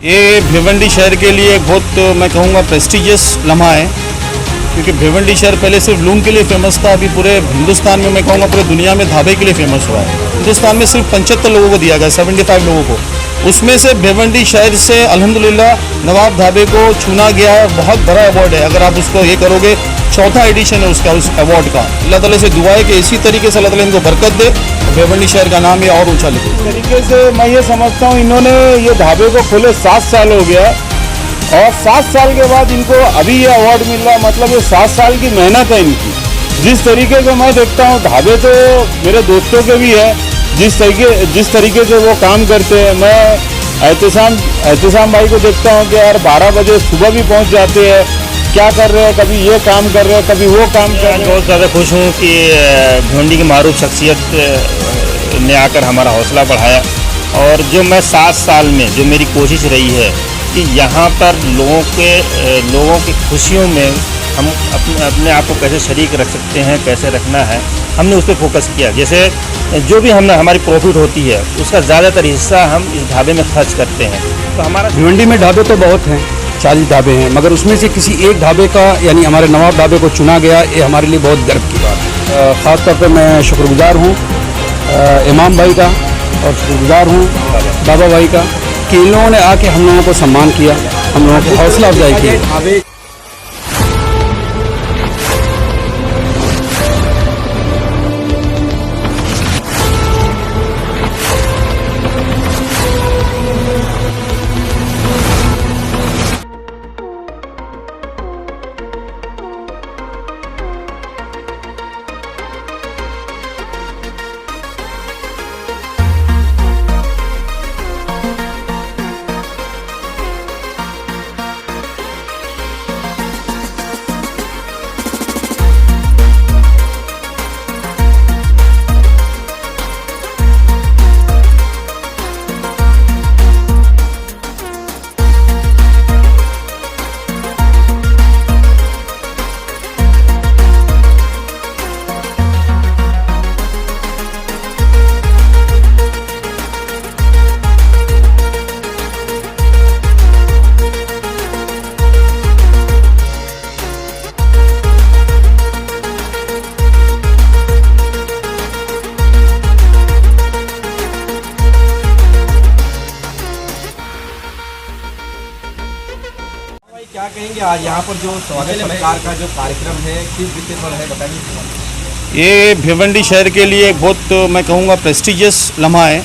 ये भिवंडी शहर के लिए एक बहुत मैं कहूँगा प्रेस्टिजियस लम्हा है, क्योंकि भिवंडी शहर पहले सिर्फ लूंग के लिए फेमस था। अभी पूरे हिंदुस्तान में, मैं कहूँगा पूरे दुनिया में ढाबे के लिए फेमस हुआ है। हिंदुस्तान में सिर्फ 75 लोगों को दिया गया, 75 लोगों को, उसमें से भिवंडी शहर से अल्हम्दुलिल्लाह नवाब ढाबे को चुना गया है। बहुत बड़ा अवार्ड है, अगर आप उसको ये करोगे, चौथा एडिशन है उसका, उस अवार्ड का। अल्लाह ताला से दुआ है कि इसी तरीके से अल्लाह ताला इनको बरकत दे, भिवंडी शहर का नाम ये और ऊंचा लिखे। इस तरीके से मैं ये समझता हूँ, इन्होंने ये ढाबे को खोले 7 साल हो गया और 7 साल के बाद इनको अभी ये अवार्ड मिल रहा है। मतलब ये 7 साल की मेहनत है इनकी। जिस तरीके से मैं देखता हूँ, ढाबे तो मेरे दोस्तों के भी है, जिस तरीके से वो काम करते हैं। मैं एहतिसाम भाई को देखता हूँ कि यार 12 बजे सुबह भी पहुँच जाते हैं, क्या कर रहे हैं, कभी ये काम कर रहे हैं, कभी वो काम कर रहे हैं। बहुत ज़्यादा खुश हूँ कि भिवंडी की मारूफ शख्सियत ने आकर हमारा हौसला बढ़ाया। और जो मैं 7 साल में जो मेरी कोशिश रही है कि यहाँ पर लोगों की खुशियों में हम अपने आप को कैसे शरीक रख सकते हैं, कैसे रखना है, हमने उस पर फोकस किया। जैसे जो भी हमारी प्रॉफिट होती है उसका ज़्यादातर हिस्सा हम इस ढाबे में खर्च करते हैं। तो हमारा भिवंडी में ढाबे तो बहुत हैं, 40 ढाबे हैं, मगर उसमें से किसी एक ढाबे का यानी हमारे नवाब ढाबे को चुना गया, ये हमारे लिए बहुत गर्व की बात है। ख़ास तौर पे मैं शुक्रगुजार हूँ इमाम भाई का और शुक्रगुजार हूँ बाबा भाई का कि इन लोगों ने आके हम लोगों को सम्मान किया, हम लोगों को हौसला अफजाई की। क्या कहेंगे आज यहाँ पर जो स्वागत सत्कार का जो कार्यक्रम है, किस विषय पर है, बताइए। ये भिवंडी शहर के लिए एक बहुत मैं कहूँगा प्रेस्टिजियस लम्हा है,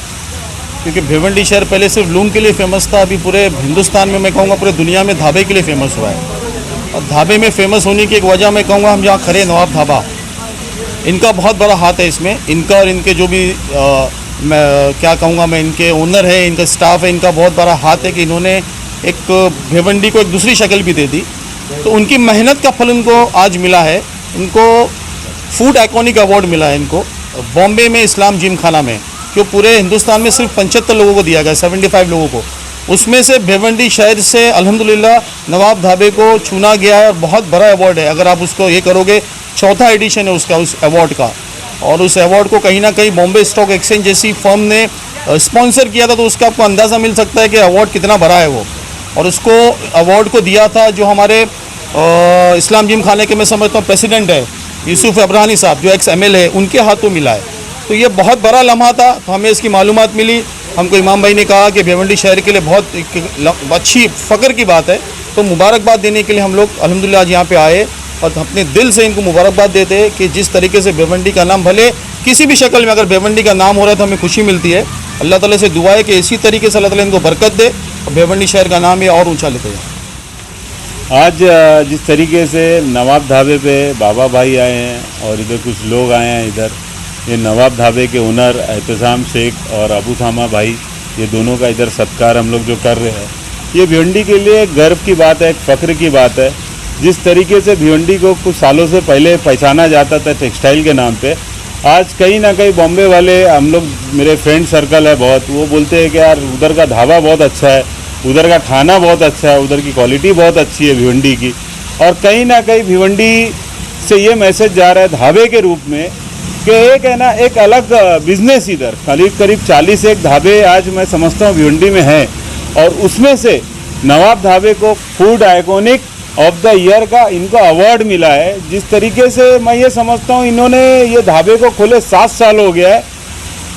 क्योंकि भिवंडी शहर पहले सिर्फ लूंग के लिए फेमस था। अभी पूरे हिंदुस्तान में, मैं कहूँगा पूरे दुनिया में ढाबे के लिए फेमस हुआ है। और ढाबे में फेमस होने की एक वजह मैं कहूँगा, हम जहाँ खड़े नवाब ढाबा, इनका बहुत बड़ा हाथ है इसमें। इनका और इनके जो भी मैं क्या कहूँगा, मैं इनके ओनर है, इनका स्टाफ है, इनका बहुत बड़ा हाथ है कि इन्होंने एक भिवंडी को एक दूसरी शक्ल भी दे दी। तो उनकी मेहनत का फल उनको आज मिला है। इनको फूड आइकॉनिक अवार्ड मिला है इनको बॉम्बे में इस्लाम जिम खाना में, जो पूरे हिंदुस्तान में सिर्फ 75 लोगों को दिया गया, 75 लोगों को, उसमें से भिवंडी शहर से अल्हम्दुलिल्लाह नवाब ढाबे को चुना गया है। और बहुत बड़ा अवार्ड है, अगर आप उसको ये करोगे, चौथा एडिशन है उसका, उस अवार्ड का। और उस अवार्ड को कहीं ना कहीं बॉम्बे स्टॉक एक्सचेंज जैसी फर्म ने स्पॉन्सर किया था, तो उसका आपको अंदाज़ा मिल सकता है कि अवार्ड कितना बड़ा है वो। और उसको अवार्ड को दिया था जो हमारे इस्लाम जिम खाने के मैं समझता हूँ प्रेसिडेंट है यूसुफ अब्राहनी साहब, जो एक्स ML है, उनके हाथों मिला है। तो ये बहुत बड़ा लम्हा था, तो हमें इसकी मालूमात मिली। हमको इमाम भाई ने कहा कि भिवंडी शहर के लिए बहुत एक अच्छी फ़ख्र की बात है, तो मुबारकबाद देने के लिए हम लोग अल्हम्दुलिल्लाह आज यहाँ पे आए और अपने दिल से इनको मुबारकबाद देते हैं कि जिस तरीके से भिवंडी का नाम, भले किसी भी शक्ल में अगर भिवंडी का नाम हो रहा है तो हमें खुशी मिलती है। अल्लाह ताला से दुआ है कि इसी तरीके से अल्लाह ताला इनको बरकत दे और भिवंडी शहर का नाम ये और ऊंचा लिखे। आज जिस तरीके से नवाब ढाबे पे बाबा भाई आए हैं और इधर कुछ लोग आए हैं, इधर ये नवाब ढाबे के ओनर एहतिसाम शेख और अबू सामा भाई, ये दोनों का इधर सत्कार हम लोग जो कर रहे हैं, ये भिवंडी के लिए गर्व की बात है, एक फ़ख्र की बात है। जिस तरीके से भिवंडी को कुछ सालों से पहले पहचाना जाता था टेक्सटाइल के नाम पे, आज कहीं ना कहीं बॉम्बे वाले, हम लोग, मेरे फ्रेंड सर्कल है बहुत, वो बोलते हैं कि यार उधर का ढाबा बहुत अच्छा है, उधर का खाना बहुत अच्छा है, उधर की क्वालिटी बहुत अच्छी है भिवंडी की। और कहीं ना कहीं भिवंडी से ये मैसेज जा रहा है ढाबे के रूप में कि एक है ना, एक अलग बिजनेस इधर करीब 40 एक ढाबे आज मैं समझता हूँ भिवंडी में हैं। और उसमें से नवाब ढाबे को food iconic of the year का इनको अवार्ड मिला है। जिस तरीके से मैं ये समझता हूँ, इन्होंने ये ढाबे को खोले 7 साल हो गया है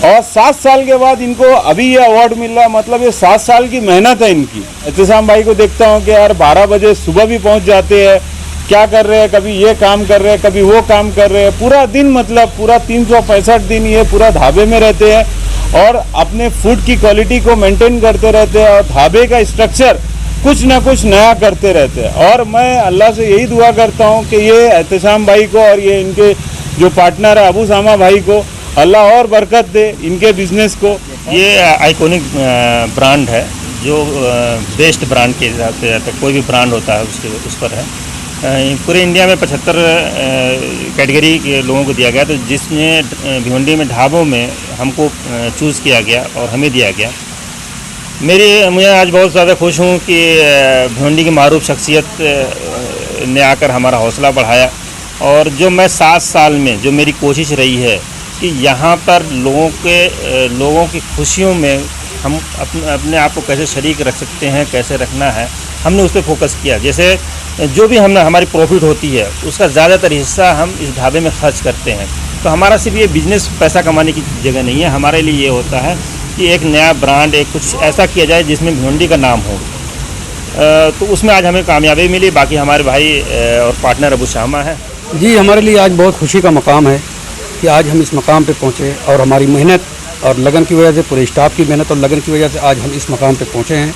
और 7 साल के बाद इनको अभी ये अवार्ड मिल रहा है। मतलब ये 7 साल की मेहनत है इनकी। एहतसाम भाई को देखता हूँ कि यार 12 बजे सुबह भी पहुँच जाते हैं, क्या कर रहे हैं, कभी ये काम कर रहे हैं, कभी वो काम कर रहे हैं, पूरा दिन मतलब पूरा 365 दिन ये पूरा ढाबे में रहते हैं और अपने फूड की क्वालिटी को मेंटेन करते रहते हैं और ढाबे का स्ट्रक्चर कुछ ना कुछ नया करते रहते हैं। और मैं अल्लाह से यही दुआ करता हूँ कि ये एहतसाम भाई को और ये इनके जो पार्टनर है अबू सामा भाई को अल्लाह और बरकत दे इनके बिजनेस को। ये आइकॉनिक ब्रांड है जो बेस्ट ब्रांड के हिसाब से आता है। कोई भी ब्रांड होता है उसके उस पर है। पूरे इंडिया में 75 कैटेगरी के लोगों को दिया गया, तो जिसमें भिवंडी में ढाबों में हमको चूज़ किया गया और हमें दिया गया। मैं आज बहुत ज़्यादा खुश हूँ कि भिवंडी की मारूफ शख्सियत ने आकर हमारा हौसला बढ़ाया। और जो मैं 7 साल में जो मेरी कोशिश रही है कि यहाँ पर लोगों की खुशियों में हम अपने आप को कैसे शरीक रख सकते हैं, कैसे रखना है, हमने उस पर फोकस किया। जैसे जो भी हमारी प्रॉफिट होती है उसका ज़्यादातर हिस्सा हम इस ढाबे में खर्च करते हैं। तो हमारा सिर्फ ये बिज़नेस पैसा कमाने की जगह नहीं है, हमारे लिए ये होता है कि एक नया ब्रांड, एक कुछ ऐसा किया जाए जिसमें भिवंडी का नाम हो। तो उसमें आज हमें कामयाबी मिली। बाकी हमारे भाई और पार्टनर अबू सामा है। जी, हमारे लिए आज बहुत खुशी का मकाम है कि आज हम इस मकाम पे पहुँचे और हमारी मेहनत और लगन की वजह से, पूरे स्टाफ की मेहनत और लगन की वजह से आज हम इस मकाम पे पहुँचे हैं।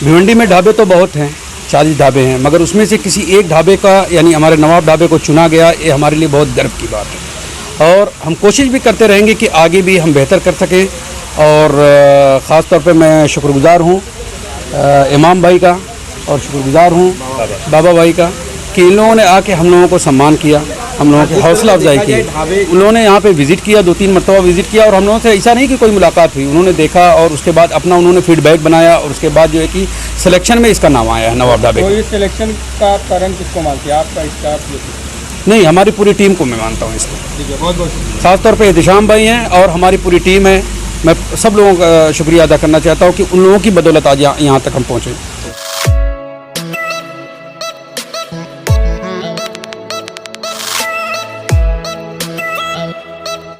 भिवंडी में ढाबे तो बहुत हैं, 40 ढाबे हैं, मगर उसमें से किसी एक ढाबे का यानी हमारे नवाब ढाबे को चुना गया, ये हमारे लिए बहुत गर्व की बात है। और हम कोशिश भी करते रहेंगे कि आगे भी हम बेहतर कर सकें। और ख़ास तौर पे मैं शुक्रगुज़ार हूँ इमाम भाई का और शुक्रगुज़ार हूँ बाबा भाई का कि इन लोगों ने आके हम लोगों को सम्मान किया, हम लोगों की हौसला अफजाई की। उन्होंने यहाँ पे विज़िट किया, 2-3 मरतबा विज़िट किया और हम लोगों से ऐसा नहीं कि कोई मुलाकात हुई, उन्होंने देखा और उसके बाद अपना उन्होंने फीडबैक बनाया और उसके बाद जो है कि सिलेक्शन में इसका नाम आया है नवाब ढाबे। तो इस सिलेक्शन का कारण किसको मानते हैं, आपका स्टाफ? नहीं, हमारी पूरी टीम को मैं मानता हूँ इसको। ठीक है, बहुत बहुत ख़ासतौर पर एहतशाम भाई हैं और हमारी पूरी टीम है। मैं सब लोगों का शुक्रिया अदा करना चाहता हूँ कि उन लोगों की बदौलत आज यहाँ तक हम पहुँचे।